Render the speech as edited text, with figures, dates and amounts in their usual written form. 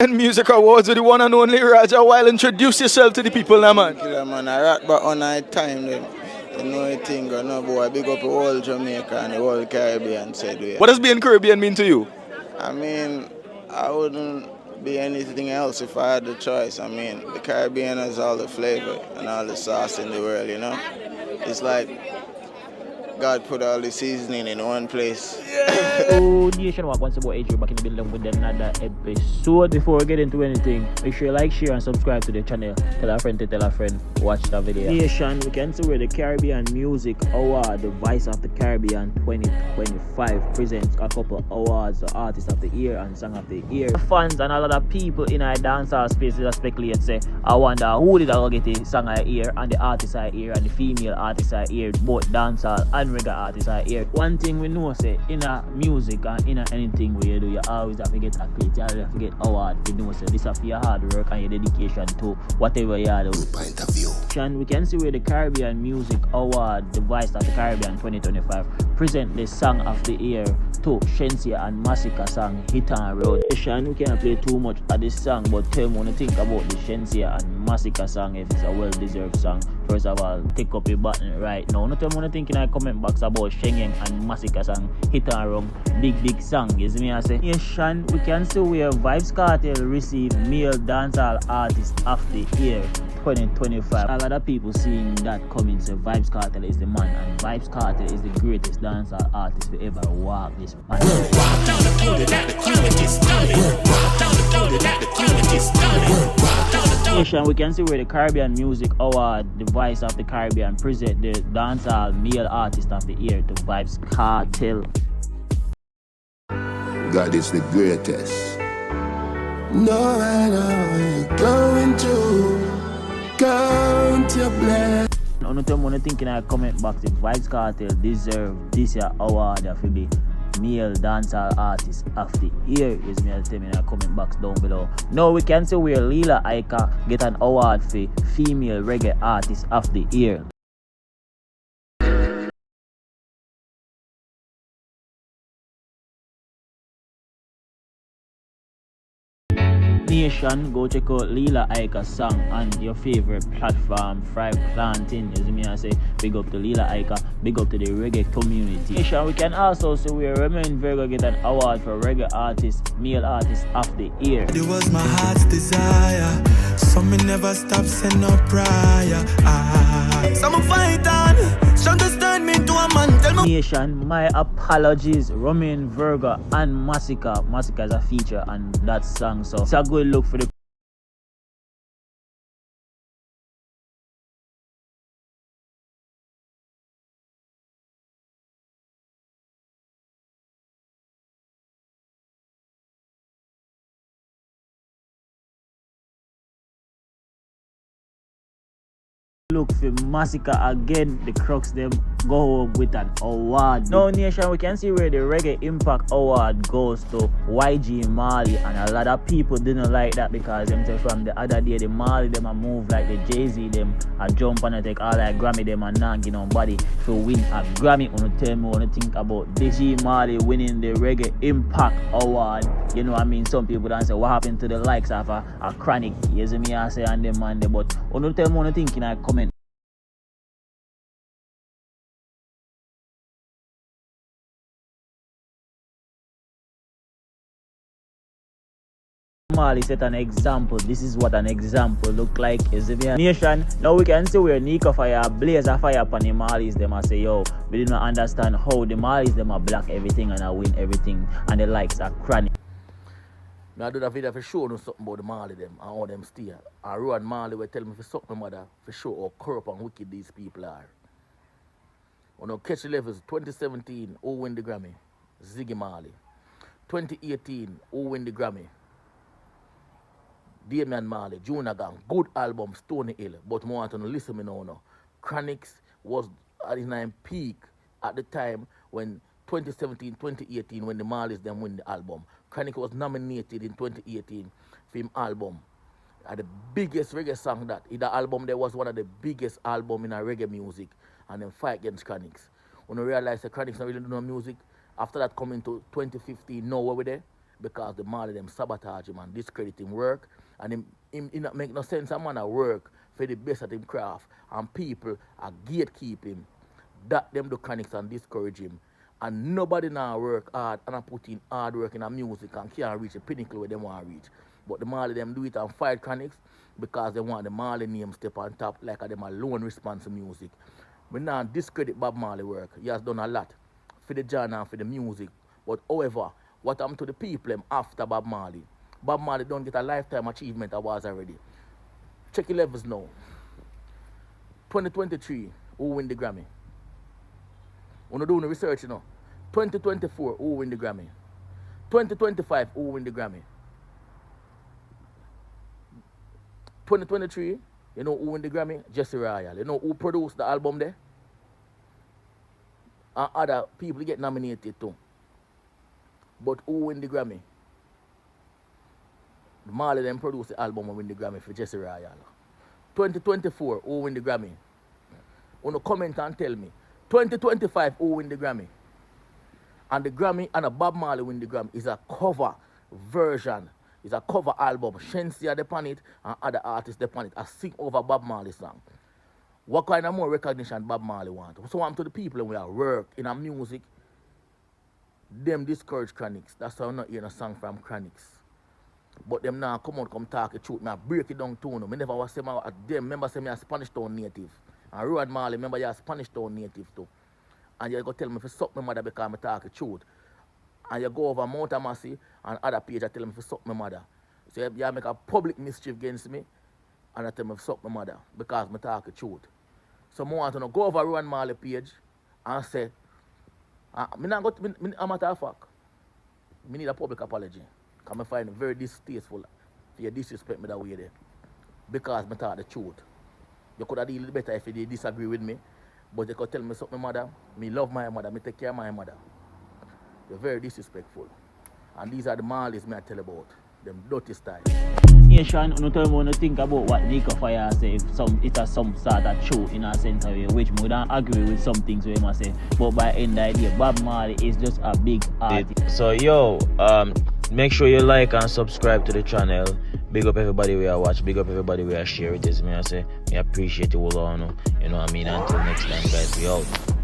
And Music Awards with the one and only Raja. While introduce yourself to the people now, man. Killer man, I rat back on our time them. You know a thing, no boy, big up the whole Jamaica and the whole Caribbean said we. What does being Caribbean mean to you? I mean, I wouldn't be anything else if I had the choice. I mean, the Caribbean has all the flavor and all the sauce in the world, you know? It's like God put all the seasoning in one place. So, Nation Walk once about Adrian back in the building with another episode. Before we get into anything, make sure you like, share, and subscribe to the channel. Tell a friend to tell a friend. Watch the video. Nation, we can see where the Caribbean Music Award, the Vice of the Caribbean 2025, presents a couple awards: the Artist of the Year and Song of the Year. Fans and a lot of people in our dancehall spaces speculate, say, I wonder who did I get the Song of the Year and the Artist of the Year and the Female Artist of the Year, both dancehall and reggae artists are here. One thing we know, say, in a music and in a anything we do, you always have to get a credit, you always have to get award. You know, say, this is for your hard work and your dedication to whatever you are doing. Point of view. And we can see where the Caribbean Music Award, the Vice of the Caribbean 2025, present the Song of the Year to Shenseea and Masicka song Hit and Road. Shan, we can't play too much of this song, but tell me when you think about the Shenseea and Masicka song, if it's a well-deserved song. First of all, take up your button right now. Not tell me when you think in the comment box about Shenseea and Masicka song Hit and Run. Big song, you see me I say? Yes, Shan, we can see where Vybz Kartel received Male Dancehall Artist of the Year 2025. A lot of people seeing that coming, say Vybz Kartel is the man, and Vybz Kartel is the greatest dancehall artist to ever walk this planet. Nation, we can see where the Caribbean Music Award, the Vice of the Caribbean, present the dancehall Male Artist of the Year to Vybz Kartel. God is the greatest. No matter what you're going through, count your blessings. On the when you think in our comment box, if Vybz Kartel deserve this year award of the Male Dancehall Artist of the Year, is me tell me in the comment box down below. Now we can see where Lila Aika get an award for Female Reggae Artist of the Year. Nation, go check out Lila Aika's song on your favorite platform, Fry Planting. You see me I say, big up to Lila Aika, big up to the reggae community. Nation, we can also see where Remain Virgo get an award for Reggae Artist, Male Artist of the Year. It was my heart's desire, so me never stop saying no prayer. So me fight on, strong to turn me into a man. Tell me. Nation, my apologies, Romain Virgo and Masicka. Masicka is a feature on that song, so it's a good look for the look for Masicka again. The Crooks them go with an award. Now Nation, we can see where the Reggae Impact Award goes to YG Marley, and a lot of people didn't like that because them say from the other day the Marley them a move like the Jay-Z them a jump and a take all like Grammy them and not give nobody to win a Grammy. Wanna tell me what you think about G Marley winning the Reggae Impact Award? You know what I mean? Some people don't say what happened to the likes of a Chronic, you see me I say, and them man, but wanna tell me what you think in a comment. Marley set an example. This is what an example look like. Is it Nation? Now we can see where Nico Fire blaze a fire upon the Marlies. Them a say, yo, we didn't understand how the Marlies them a block everything and I win everything, and the likes are Chronic. I do that video for sure know something about the Marley them and how them stay. And Rowan Marley will tell me for suck my mother for sure how corrupt and wicked these people are. When I catch the levels, 2017, who win the Grammy? Ziggy Marley. 2018, who win the Grammy? Damian Marley, Junior Gang, good album, Stony Hill, but more want to listen me now. Chronics was at his peak at the time when 2017, 2018, when the Marleys them win the album. Chronic was nominated in 2018 for his album. The biggest reggae song that, in the album there was one of the biggest album in a reggae music, and then fight against Chronics. When I realized the Chronics not really do no music, after that coming to 2015, now where we there? because the Marley them sabotage him and discredit him work. And him not make no sense a man at work for the best at him craft. And people are gatekeep him. That them do chronics and discourage him. And nobody now work hard and put in hard work in a music and can't reach the pinnacle where they want to reach. But the Marley them do it and fight chronics because they want the Marley name step on top like them alone response to music. We now discredit Bob Marley work. He has done a lot for the genre and for the music. But however, what happened to the people after Bob Marley? Bob Marley don't get a lifetime achievement awards already. Check your levels now. 2023, who win the Grammy? We're not doing the research, you know. 2024, who win the Grammy? 2025, who win the Grammy? 2023, you know who win the Grammy? Jesse Royal. You know who produced the album there? And other people get nominated too. But who win the Grammy? Marley them produced the album and win the Grammy for Jesse Royal. 2024, who win the Grammy? Wanna comment and tell me. 2025, who win the Grammy? And the Grammy and a Bob Marley win the Grammy is a cover version. It's a cover album. Shenseea upon it and other artists upon it. I sing over Bob Marley song. What kind of more recognition Bob Marley want? So I'm to the people when we are work in our music. Them discourage chronics. That's why I'm not hearing a song from chronics. But them now come out, come talk the truth. I break it down to them. I never was say them. Remember say me a Spanish town native. And Road Marley, remember you're a Spanish town native too. And you go tell me if you suck my mother because I talk the truth. And you go over Mount Amassey and other page, I tell them if you suck my mother. So you make a public mischief against me and I tell them if you suck my mother because I talk the truth. So I want to go over Road Marley page and say, I'm a matter of fact, I need a public apology. Because I find it very distasteful for you disrespect me that way there. Because I talk the truth. You could have deal it better if you disagree with me. But you could tell me something, my mother. Me love my mother. Me take care of my mother. You're very disrespectful. And these are the Marleys me I tell about. Them dirty style. Yeah, Sean, you tell me what you think about what Nico Fire say. If it has some sort of truth in a sense of way, which we don't agree with some things we must say. But by end of the day, Bob Marley is just a big artist. So yo, make sure you like and subscribe to the channel. Big up everybody we are watch. Big up everybody we are share it. Me I say, I appreciate you all. You know what I mean? Until next time, guys, we out.